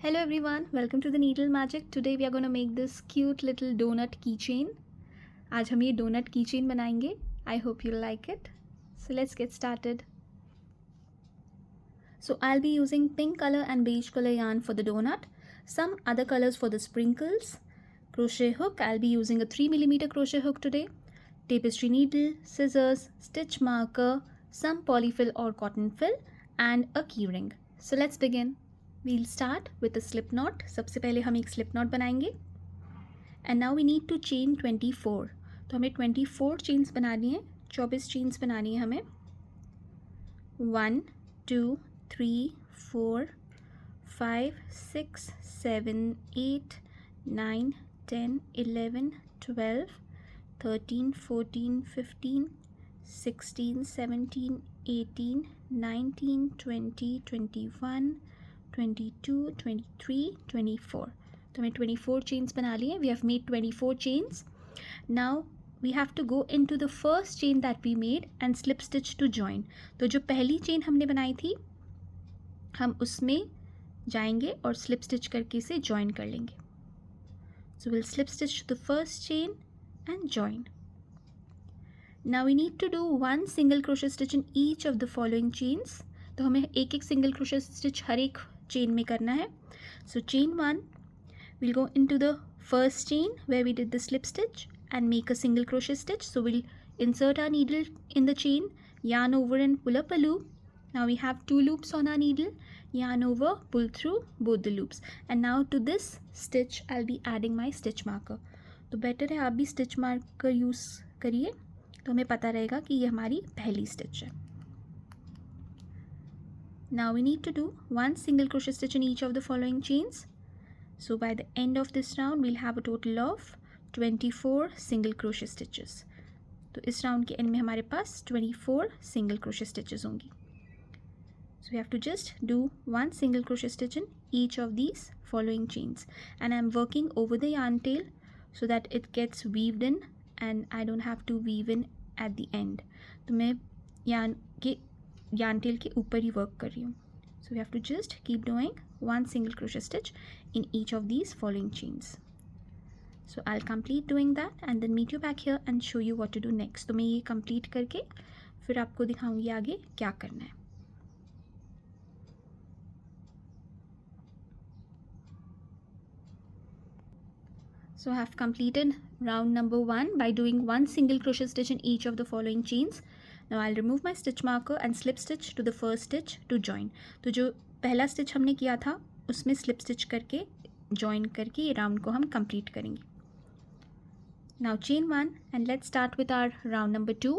Hello everyone, welcome to the Needle Magic. Today we are going to make this cute little donut keychain. आज हम ये donut keychain बनाएंगे. I hope you like it. So let's get started. So I'll be using pink color and beige color yarn for the donut. Some other colors for the sprinkles. Crochet hook, I'll be using a 3mm crochet hook today. Tapestry needle, scissors, stitch marker, some polyfill or cotton fill and a key ring. So let's begin. We'll start with a slip knot. सबसे पहले हम एक slip knot बनाएंगे. And now we need to chain 24. तो हमें 24 chains बनानी है. 24 chains बनानी है हमें. 1, 2, 3, 4, 5, 6, 7, 8, 9, 10, 11, 12, 13, 14, 15, 16, 17, 18, 19, 20, 21, 22, 23, 24. तो हमें 24 chains बना लिए. We have made 24 chains. Now we have to go into the first chain that we made and slip stitch to join. तो जो पहली chain हमने बनाई थी हम उसमें जाएंगे और slip stitch करके इसे join कर लेंगे. So we'll slip stitch the first chain and join. Now we need to do one single crochet stitch in each of the following chains. तो हमें एक एक single crochet stitch हर एक chain में करना है. So chain 1, we'll go into the first chain where we did the slip stitch and make a single crochet stitch. So we'll insert our needle in the chain, yarn over and pull up a loop. Now we have 2 loops on our needle, yarn over, pull through both the loops. And now to this stitch I'll be adding my stitch marker. तो better है आप भी stitch marker use करिए तो हमें पता रहेगा कि ये हमारी पहली stitch है. Now we need to do one single crochet stitch in each of the following chains. So by the end of this round we'll have a total of 24 single crochet stitches. तो इस round के end में हमारे पास 24 single crochet stitches होंगी. So we have to just do one single crochet stitch in each of these following chains. And I'm working over the yarn tail so that it gets weaved in and I don't have to weave in at the end. तो मैं yarn tail के ऊपर ही work कर रही हूँ. So we have to just keep doing one single crochet stitch in each of these following chains. So I'll complete doing that and then meet you back here and show you what to do next. तो मैं ये complete करके फिर आपको दिखाऊंगी आगे क्या करना है. So I have completed round number 1 by doing one single crochet stitch in each of the following chains. Now I'll remove my stitch marker and slip stitch to the first stitch to join. तो जो पहला stitch हमने किया था उसमें slip stitch करके join करके ये round को हम complete करेंगे. Now chain 1 and let's start with our round number 2.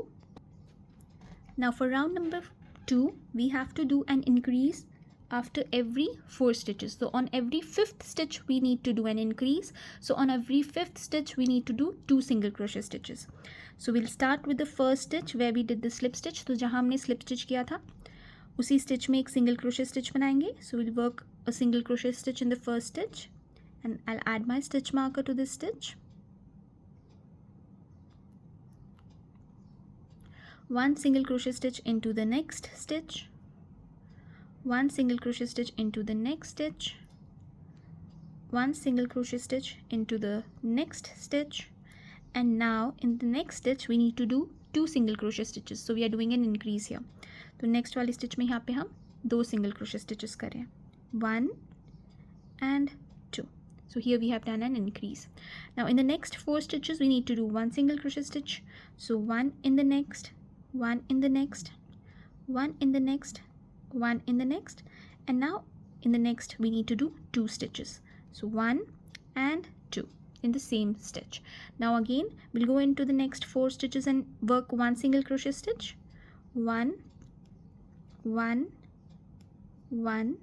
Now for round number 2 we have to do an increase after every 4 stitches. So on every 5th stitch we need to do an increase. So on every 5th stitch we need to do 2 single crochet stitches. So we'll start with the first stitch where we did the slip stitch. तो जहाँ हमने slip stitch किया था उसी stitch में एक single crochet stitch बनाएंगे. So we'll work a single crochet stitch in the first stitch and I'll add my stitch marker to this stitch. One single crochet stitch into the next stitch. One single crochet stitch into the next stitch, one single crochet stitch into the next stitch, and now in the next stitch we need to do 2 single crochet stitches. So we are doing an increase here. तो next वाली stitch में यहाँ पे हम 2 single crochet stitches करें, 1 and 2. So here we have done an increase. Now in the next 4 stitches we need to do 1 single crochet stitch. So 1 in the next, 1 in the next, 1 in the next, 1 in the next, and now in the next we need to do 2 stitches. So 1 and 2 in the same stitch. Now again we'll go into the next 4 stitches and work 1 single crochet stitch, 1, 1, 1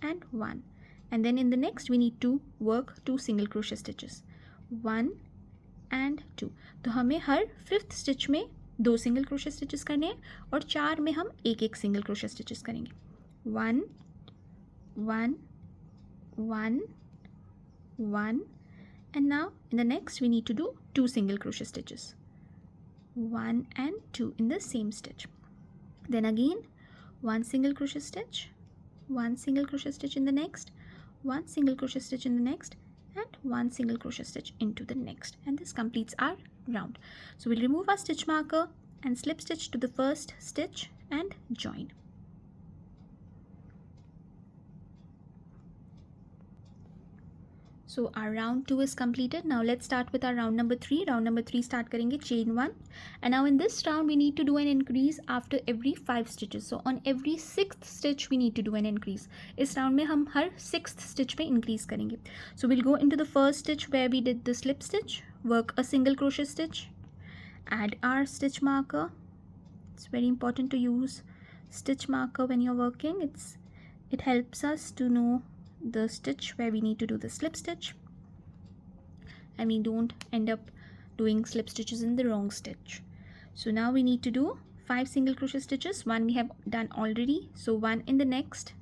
and 1, and then in the next we need to work 2 single crochet stitches, 1 and 2. तो हमें हर 5th stitch में 2 single crochet stitches करने हैं और 4 में हम एक single crochet stitches करेंगे. 1, 1, 1, 1, and now in the next we need to do 2 single crochet stitches, 1 and 2 in the same stitch. Then again 1 single crochet stitch, 1 single crochet stitch in the next, 1 single crochet stitch in the next, and 1 single crochet stitch into the next, and this completes our round. So we'll remove our stitch marker and slip stitch to the first stitch and join. So our round 2 is completed. Now let's start with our round number 3. Round number 3 start करेंगे chain 1, and now in this round we need to do an increase after every 5 stitches. So on every 6th stitch we need to do an increase. इस round में हम हर 6th stitch पे increase करेंगे. So we'll go into the first stitch where we did the slip stitch, work a single crochet stitch, add our stitch marker. It's very important to use stitch marker when you're working. It helps us to know the stitch where we need to do the slip stitch, and we don't end up doing slip stitches in the wrong stitch. So now we need to do 5 single crochet stitches. One we have done already, so 1 in the next,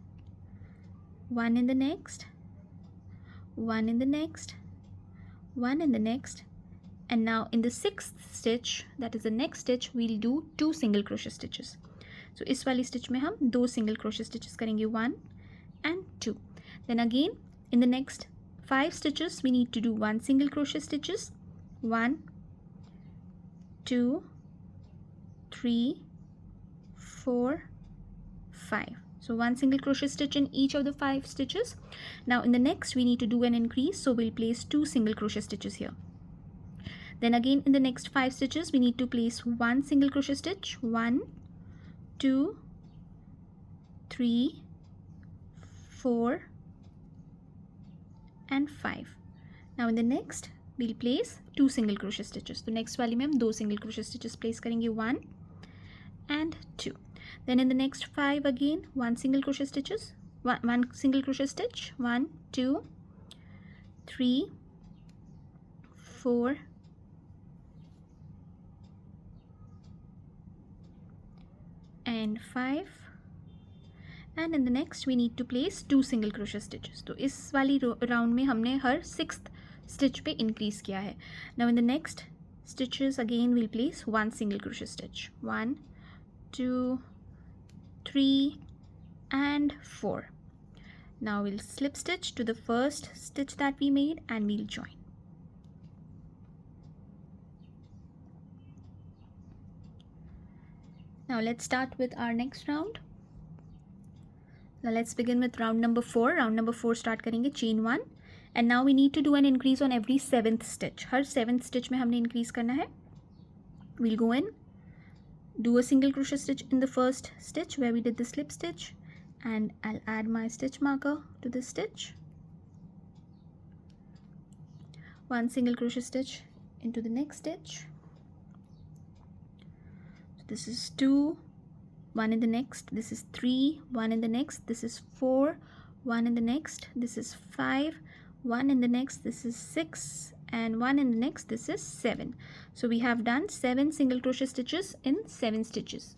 1 in the next, 1 in the next, 1 in the next, and now in the 6th stitch, that is the next stitch, we'll do 2 single crochet stitches. So इस वाली stitch में हम 2 single crochet stitches करेंगे, 1 and 2. Then again in the next 5 stitches we need to do 1 single crochet stitches, 1, 2, 3, 4, 5. So 1 single crochet stitch in each of the 5 stitches. Now in the next we need to do an increase, so we'll place 2 single crochet stitches here. Then again in the next 5 stitches we need to place 1 single crochet stitch, 1, 2, 3, 4 and 5. Now in the next we'll place 2 single crochet stitches. तो next वाली में हम 2 single crochet stitches place करेंगे, 1 and 2. Then in the next 5 again 1 single crochet stitches, 1 single crochet stitch, 1, 2, 3, 4 and 5. And in the next we need to place 2 single crochet stitches. तो इस वाली round में हमने हर 6th stitch पे increase किया है. Now in the next stitches again we'll place 1 single crochet stitch, 1, 2, 3 and 4. Now we'll slip stitch to the first stitch that we made and we'll join. Now let's start with our next round. Now let's begin with round number 4. Round number 4 start करेंगे chain 1, and now we need to do an increase on every 7th stitch. Her 7th stitch में हमने increase करना है. We'll go in, do a single crochet stitch in the first stitch where we did the slip stitch, and I'll add my stitch marker to this stitch. 1 single crochet stitch into the next stitch. So this is 2, 1 in the next, this is 3, 1 in the next, this is 4, 1 in the next, this is 5, 1 in the next, this is 6, and 1 in the next, this is 7. So we have done 7 single crochet stitches in 7 stitches.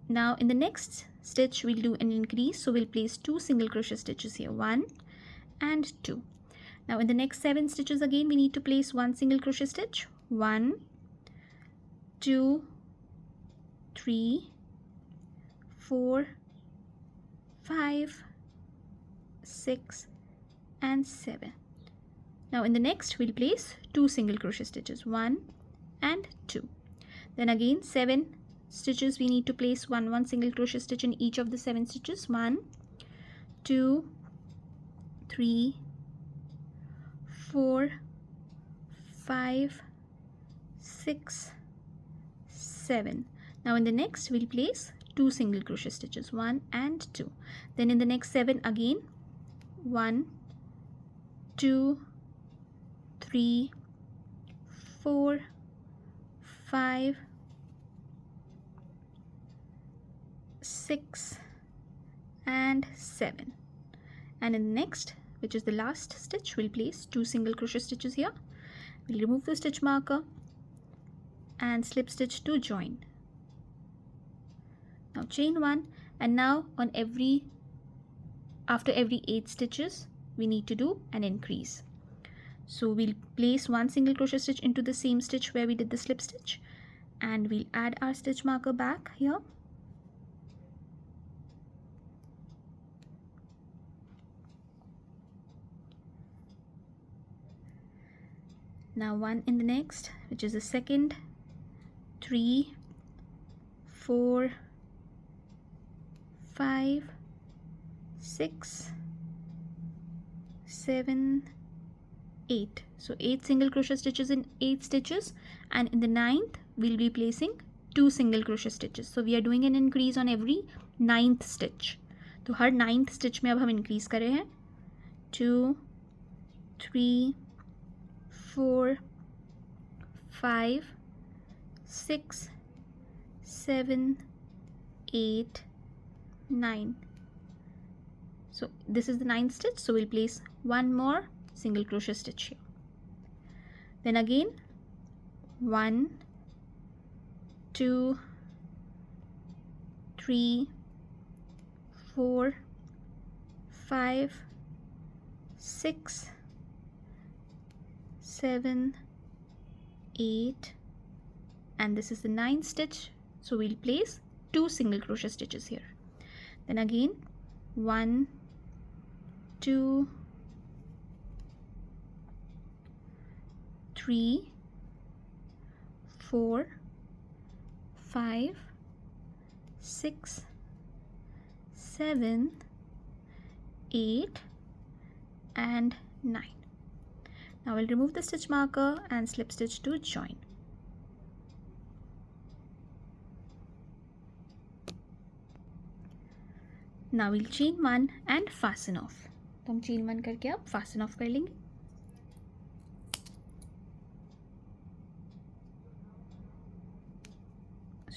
Now in the next stitch we'll do an increase, so we'll place 2 single crochet stitches here, 1 and 2. Now in the next 7 stitches again we need to place 1 single crochet stitch, 1, 2, 3, 4, 5, 6 and 7. Now in the next we'll place 2 single crochet stitches, 1 and 2. Then again 7 stitches we need to place 1 single crochet stitch in each of the 7 stitches, 1, 2, 3, 4, 5, 6, 7. Now in the next we'll place 2 single crochet stitches, 1 and 2. Then in the next 7 again, 1, 2, 3, 4, 5, 6 and 7. And in the next, which is the last stitch, we'll place 2 single crochet stitches here. We'll remove the stitch marker and slip stitch to join. Now chain 1, and now on after every 8 stitches we need to do an increase. So we'll place 1 single crochet stitch into the same stitch where we did the slip stitch, and we'll add our stitch marker back here. Now 1 in the next, which is the second, 3, 4, 5, 6, 7, 8. So 8 single crochet stitches in 8 stitches, and in the 9th we'll be placing 2 single crochet stitches. So we are doing an increase on every 9th stitch. तो हर 9th stitch में अब हम increase कर रहे हैं 2, 3, 4, 5, 6, 7, 8, 9. So this is the 9th stitch, so we'll place one more single crochet stitch here. Then again 1, 2, 3, 4, 5, 6, 7, 8, and this is the 9th stitch, so we'll place 2 single crochet stitches here. Then again 1, 2, 3, 4, 5, 6, 7, 8, and 9. Now we'll remove the stitch marker and slip stitch to join. Now we'll chain 1 and fasten off. तो हम chain 1 करके अब fasten off कर लेंगे.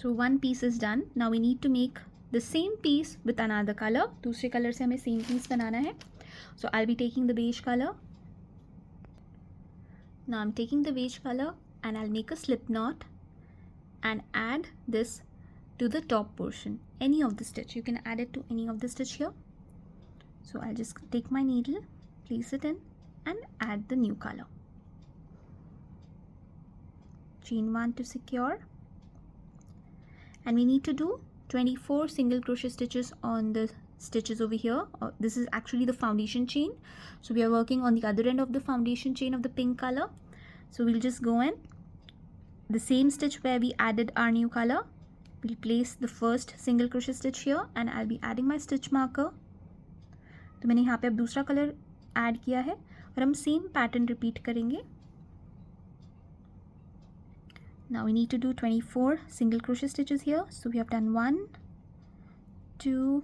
So one piece is done. Now we need to make the same piece with another color. दूसरे color से हमें same piece बनाना है. So I'll be taking the beige color. Now I'm taking the beige color and I'll make a slip knot and add this to the top portion. Any of the stitch. You can add it to any of the stitch here. So I'll just take my needle, place it in and add the new color. Chain 1 to secure. And we need to do 24 single crochet stitches on the stitches over here. This is actually the foundation chain, so we are working on the other end of the foundation chain of the pink color. So we'll just go in the same stitch where we added our new color. We'll place the first single crochet stitch here and I'll be adding my stitch marker. तो मैंने यहाँ पे अब दूसरा colour add किया है और हम सेम पैटर्न रिपीट करेंगे. Now we need to do 24 single crochet stitches here. So we have done 1, 2,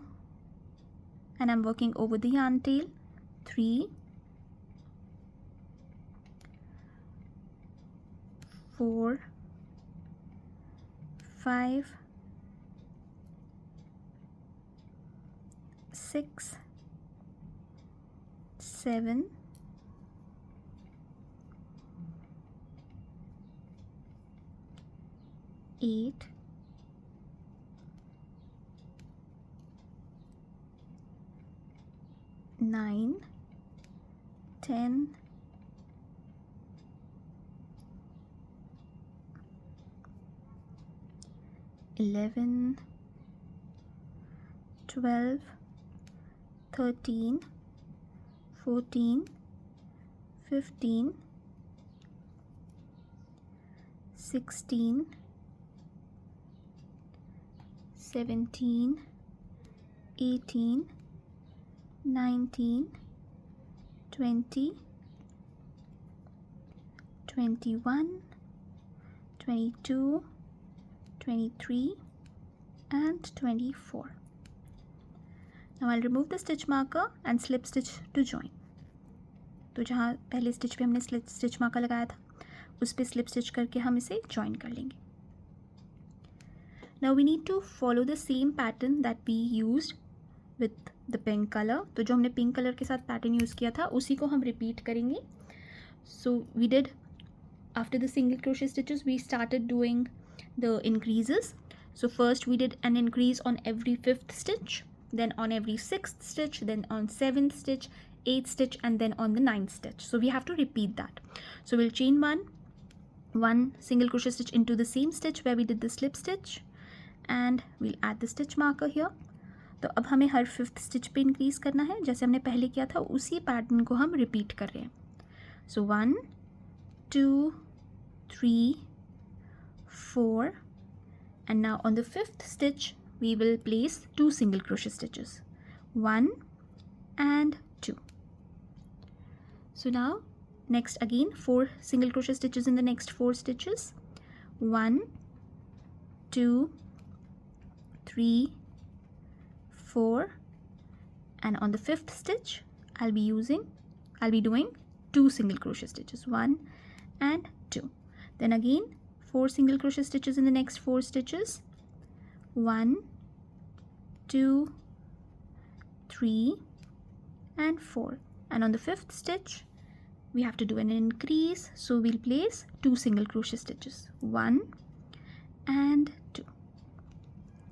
and I'm working over the yarn tail, 3, 4, 5, 6, 7, 8, 9, 10, 11, 12, 13, 14, 15, 16, 17, 18, 19, 20, 21, 22, 23, and 24. Now I'll remove the stitch marker and slip stitch to join. तो जहाँ पहले stitch पे हमने stitch marker लगाया था उस pay slip stitch करके हम इसे जॉइन कर लेंगे. Now we need to follow the same pattern that we used with the pink color. तो जो हमने पिंक कलर के साथ पैटर्न यूज़ किया था उसी को हम रिपीट करेंगे. So we did, after the single crochet stitches we started doing the increases. So first we did an increase on every 5th stitch, then on every 6th stitch, then on 7th stitch, 8th stitch, and then on the 9th stitch. So we have to repeat that. So we'll chain one single crochet stitch into the same stitch where we did the slip stitch, and we'll add the stitch marker here. तो अब हमें हर 5th stitch पे increase करना है. जैसे हमने पहले किया था उसी पैटर्न को हम रिपीट कर रहे हैं. सो 1, 2, 3, 4, and now on the 5th stitch we will place 2 single crochet stitches, 1 and 2. So now next again 4 single crochet stitches in the next 4 stitches, 1, 2, 3, 4, and on the 5th stitch I'll be doing 2 single crochet stitches, 1 and 2. Then again 4 single crochet stitches in the next 4 stitches, 1, 2, 3 and 4, and on the 5th stitch we have to do an increase, so we'll place 2 single crochet stitches, 1 and 2.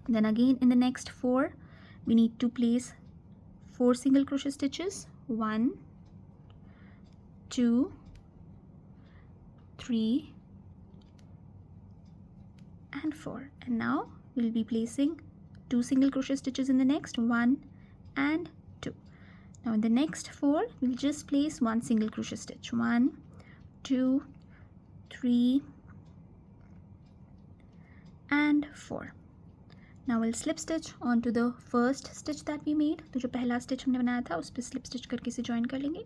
Then again in the next 4 we need to place 4 single crochet stitches, 1, 2, 3 and 4, and now we'll be placing 2 single crochet stitches in the next, 1 and 2. Now in the next 4 we'll just place 1 single crochet stitch, 1, 2, 3 and 4. Now we'll slip stitch onto the first stitch that we made. तो जो पहला stitch हमने बनाया था उस पे slip stitch करके इसे join कर लेंगे.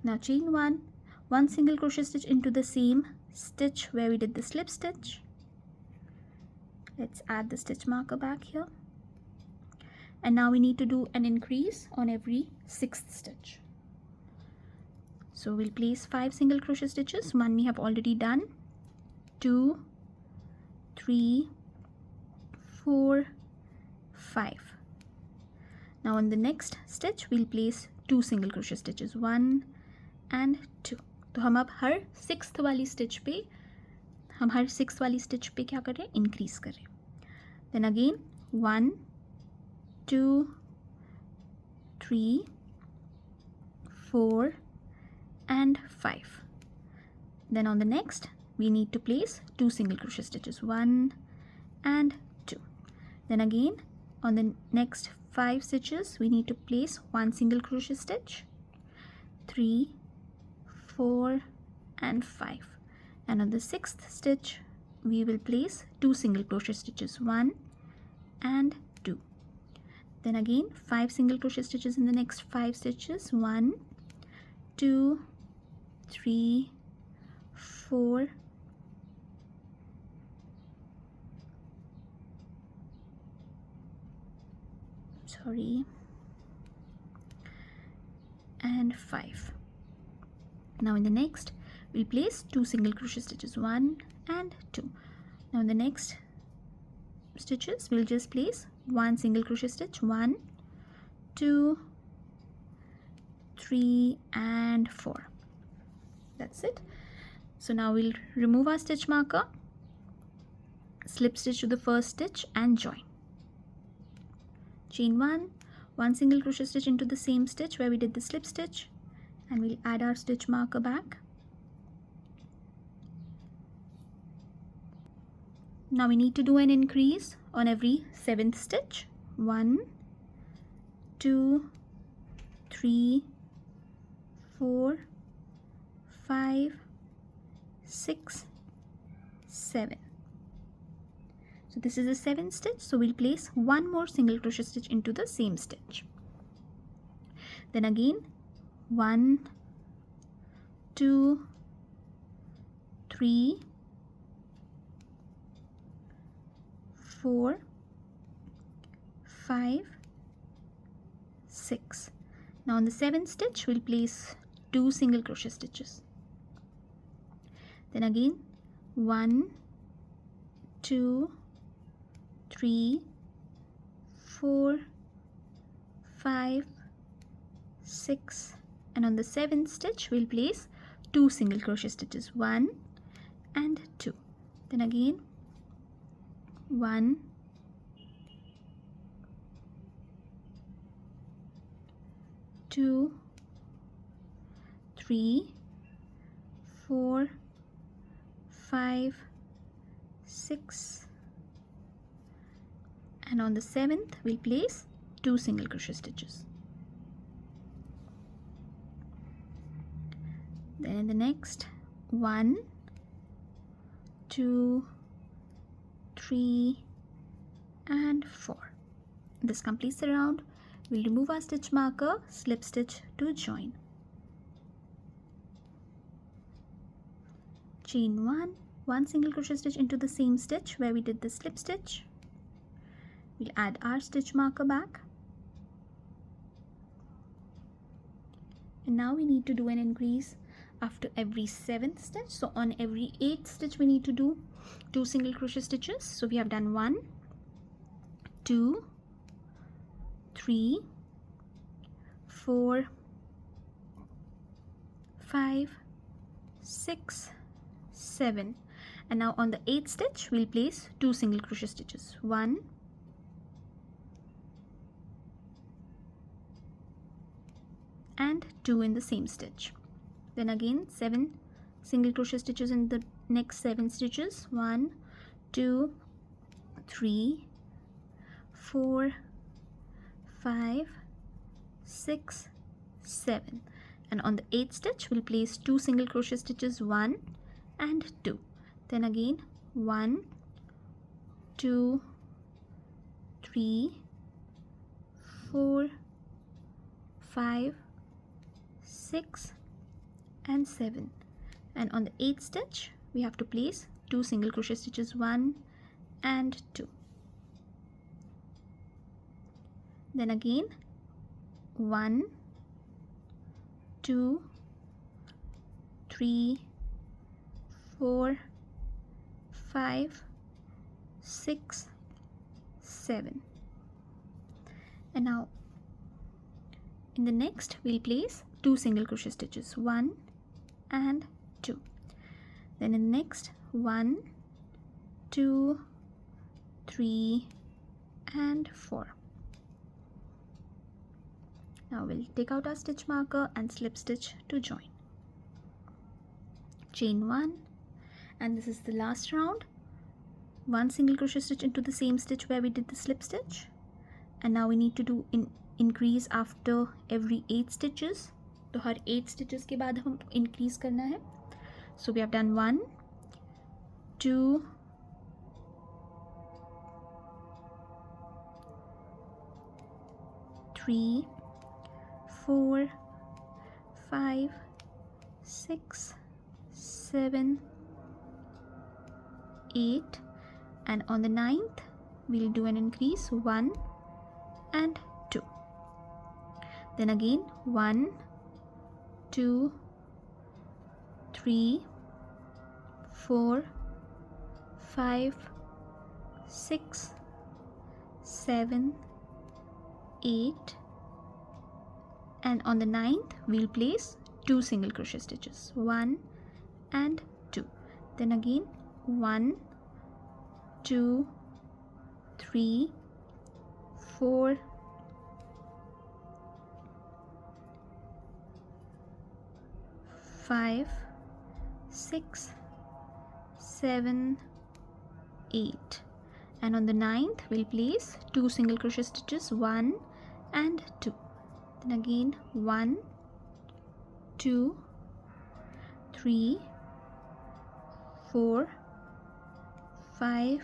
Now chain 1 single crochet stitch into the same stitch where we did the slip stitch. Let's add the stitch marker back here. And now we need to do an increase on every 6th stitch. So we'll place 5 single crochet stitches. 1 we have already done, 2, 3, 4, 5. Now on the next stitch we'll place 2 single crochet stitches, 1 and 2. तो हम अब हर 6th वाली stitch पे क्या करें, increase करें. Then again 1, 2, 3, 4 and 5. Then on the next we need to place 2 single crochet stitches, 1 and 2. Then again on the next 5 stitches we need to place 1 single crochet stitch, 3, 4 and 5, and on the 6th stitch we will place 2 single crochet stitches, 1 and 2. Then again 5 single crochet stitches in the next 5 stitches, 1, 2, 3, 4, and 5. Now in the next we'll place 2 single crochet stitches, 1 and 2. Now in the next stitches we'll just place 1 single crochet stitch, 1, 2, 3 and 4. That's it. So now we'll remove our stitch marker, slip stitch to the first stitch and join. Chain 1 single crochet stitch into the same stitch where we did the slip stitch, and we'll add our stitch marker back. Now we need to do an increase on every 7th stitch, 1, 2, 3, 4, 5, 6, 7. So this is the 7th stitch, so we'll place 1 more single crochet stitch into the same stitch. Then again 1, 2, 3, 4, 5, 6. Now on the 7th stitch we'll place 2 single crochet stitches. Then again 1, 2, 3, 4, 5, 6, and on the 7th stitch we'll place 2 single crochet stitches, 1 and 2. Then again 1, 2, 3, 4, 5, 6, and on the 7th we'll place 2 single crochet stitches. Then in the next, 1, 2, 3 and 4. This completes the round. We'll remove our stitch marker, slip stitch to join. Chain 1 single crochet stitch into the same stitch where we did the slip stitch. We'll add our stitch marker back. And now we need to do an increase after every 7th stitch. So on every 8th stitch we need to do 2 single crochet stitches. So we have done 1, 2, 3, 4, 5, 6, 7. And now on the 8th stitch we'll place 2 single crochet stitches. 1 and 2 in the same stitch. Then again 7 single crochet stitches in the next 7 stitches. 1, 2, 3, 4, 5, 6, 7. And on the 8th stitch we'll place 2 single crochet stitches, 1 and 2. Then again 1, 2, 3, 4, 5, 6 and 7. And on the 8th stitch we have to place 2 single crochet stitches, 1 and 2. Then again 1, 2, 3, 4, 5, 6, 7. And now in the next we'll place 2 single crochet stitches, 1 and 2. Then in the next 1, 2, 3 and 4. Now we'll take out our stitch marker and slip stitch to join. Chain 1, and this is the last round. 1 single crochet stitch into the same stitch where we did the slip stitch. And now we need to do increase after every 8 stitches. तो हर 8 stitches के बाद हम increase करना है. So we have done 1, 2, 3, 4, 5, 6, 7, 8, and on the 9th we'll do an increase, 1 and 2. Then again 1, 2, 3, 4, 5, 6, 7, 8, and on the 9th we'll place 2 single crochet stitches, 1 and 2. Then again 1, 2, 3, 4, 5, 6, 7, 8, and on the 9th we'll place 2 single crochet stitches, 1 and 2. Then again 1, 2, 3, 4, 5,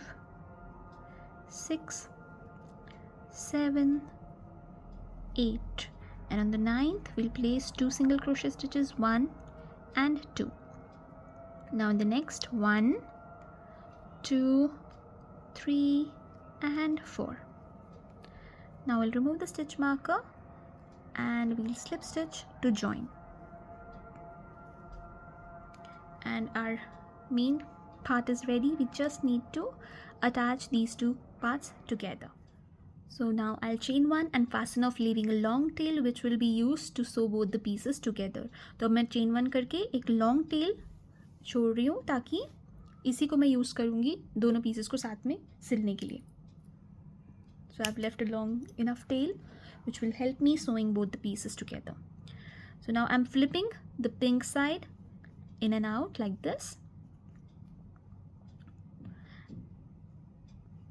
6, 7, 8, and on the 9th we'll place 2 single crochet stitches, 1 and 2. Now in the next 1, 2, 3 and 4. Now we'll remove the stitch marker and we'll slip stitch to join. And our main part is ready. We just need to attach these two parts together. So now I'll chain 1 and fasten off, leaving a long tail which will be used to sew both the pieces together. तो मैं chain 1 करके एक long tail छोड़ रही हूँ ताकि इसी को मैं यूज़ करूँगी दोनों pieces को साथ में सिलने के लिए. So I've left a long enough tail which will help me sewing both the pieces together. So now I'm flipping the pink side in and out like this,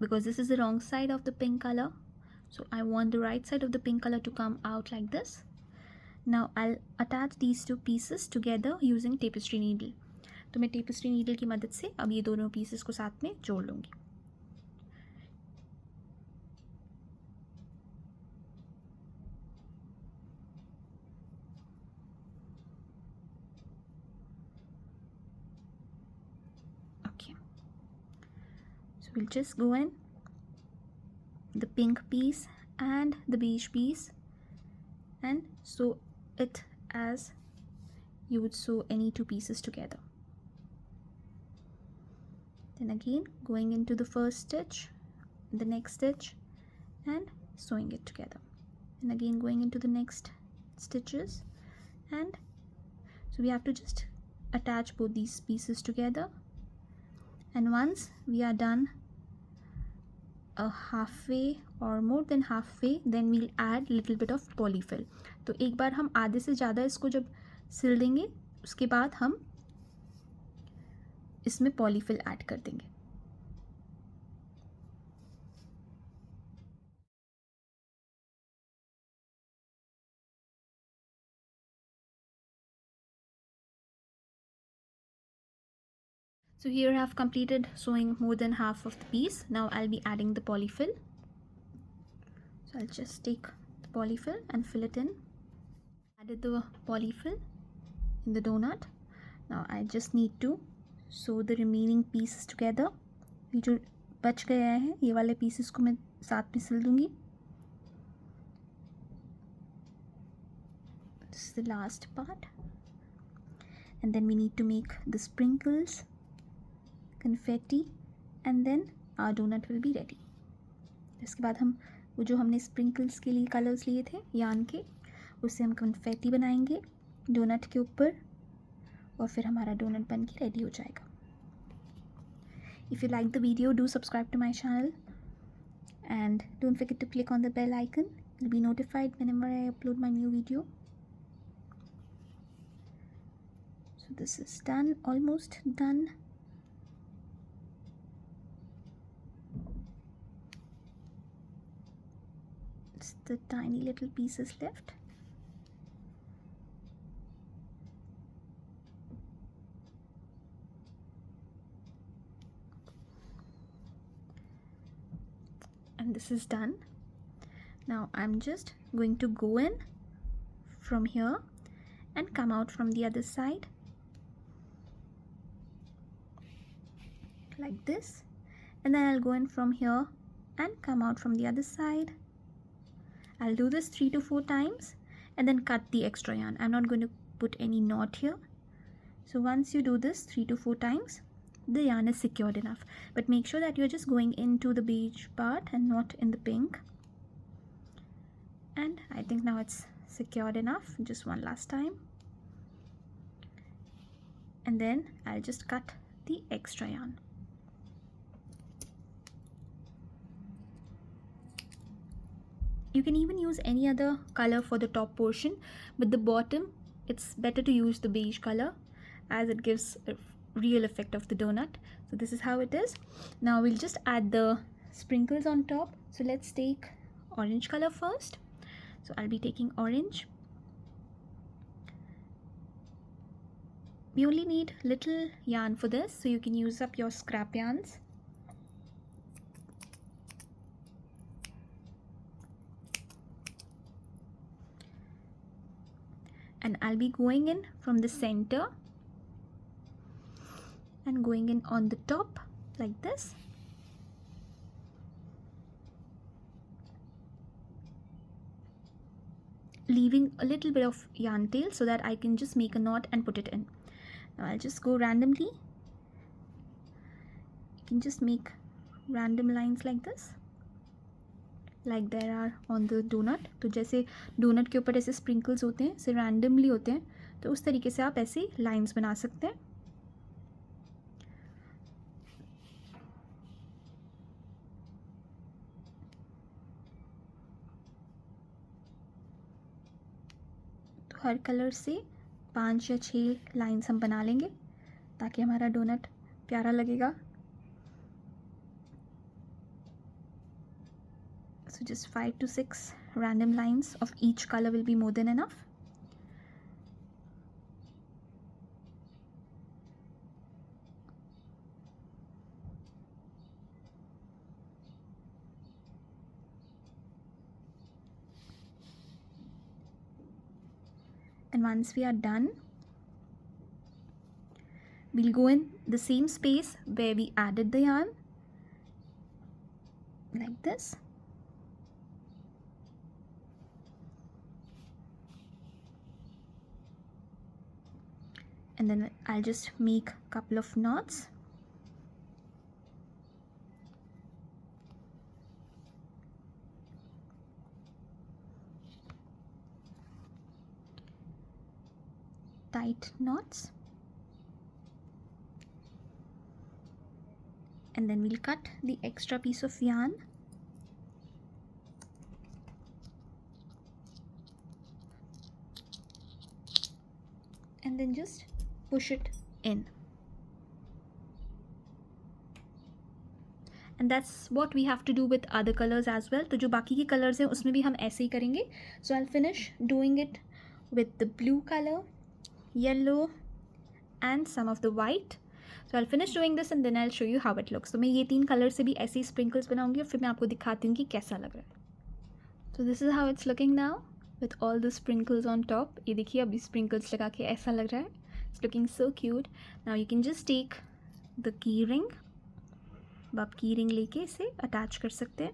because this is the wrong side of the pink color. So I want the right side of the pink color to come out like this. Now I'll attach these two pieces together using tapestry needle. तो मैं tapestry needle की मदद से अब ये दोनों pieces को साथ में जोड़ लूँगी. Okay. So we'll just go in the pink piece and the beige piece and sew it as you would sew any two pieces together. Then again going into the first stitch, the next stitch, and sewing it together, and again going into the next stitches. And so we have to just attach both these pieces together, and once we are done a halfway or more than halfway, then we'll add little bit of polyfill. तो एक बार हम आधे से ज़्यादा इसको जब सिल देंगे, उसके बाद हम इसमें polyfill ऐड कर देंगे. So here I have completed sewing more than half of the piece. Now I'll be adding the polyfill. So I'll just take the polyfill and fill it in. Added the polyfill in the donut. Now I just need to sew the remaining pieces together. ये जो बच गया है ये वाले pieces को मैं साथ में सिल दूँगी. This is the last part. And then we need to make the sprinkles, confetti, and then our donut will be ready. इसके बाद हम वो जो हमने sprinkles के लिए colors लिए थे yarn के, उससे हम confetti बनाएंगे donut के ऊपर और फिर हमारा donut बन के ready हो जाएगा. If you like the video, do subscribe to my channel and don't forget to click on the bell icon. You'll be notified whenever I upload my new video. So this is done, almost done. It's the tiny little pieces left. And this is done. Now I'm just going to go in from here and come out from the other side like this, and then I'll go in from here and come out from the other side. I'll do this 3 to 4 times and then cut the extra yarn. I'm not going to put any knot here. So once you do this 3 to 4 times, the yarn is secured enough, but make sure that you're just going into the beige part and not in the pink. And I think now it's secured enough. Just one last time, and then I'll just cut the extra yarn. You can even use any other color for the top portion, but the bottom it's better to use the beige color as it gives a real effect of the donut. So this is how it is. Now we'll just add the sprinkles on top. So let's take orange color first. So I'll be taking orange. We only need little yarn for this, so you can use up your scrap yarns. And I'll be going in from the center and going in on the top like this. Leaving a little bit of yarn tail so that I can just make a knot and put it in. Now I'll just go randomly. You can just make random lines like this, like there are on the donut. तो जैसे donut के ऊपर ऐसे sprinkles होते हैं, ऐसे randomly होते हैं, तो उस तरीके से आप ऐसे lines बना सकते हैं. तो हर कलर से 5 या 6 लाइन्स हम बना लेंगे ताकि हमारा डोनट प्यारा लगेगा. So just 5 to 6 random lines of each color will be more than enough. And once we are done, we'll go in the same space where we added the yarn, like this. And then I'll just make a couple of knots. Tight knots. And then we'll cut the extra piece of yarn. And then just push it in. And that's what we have to do with other colors as well. तो जो बाकी के colors हैं उसमें भी हम ऐसे ही करेंगे. So I'll finish doing it with the blue color, yellow and some of the white. So I'll finish doing this and then I'll show you how it looks. तो मैं ये 3 color से भी ऐसे ही sprinkles बनाऊंगी और फिर मैं आपको दिखाती हूँ कि कैसा लग रहा है. So this is how it's looking now with all the sprinkles on top. ये देखिए अभी sprinkles लगा के ऐसा लग रहा है. It's looking so cute. Now you can just take the key ring. अब आप की रिंग लेके इसे अटैच कर सकते हैं.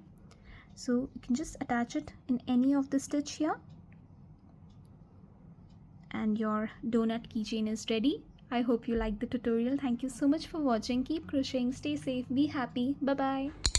So you can just attach it in any of the stitch here. And your donut keychain is ready. I hope you liked the tutorial. Thank you so much for watching. Keep crocheting, stay safe, be happy. Bye bye.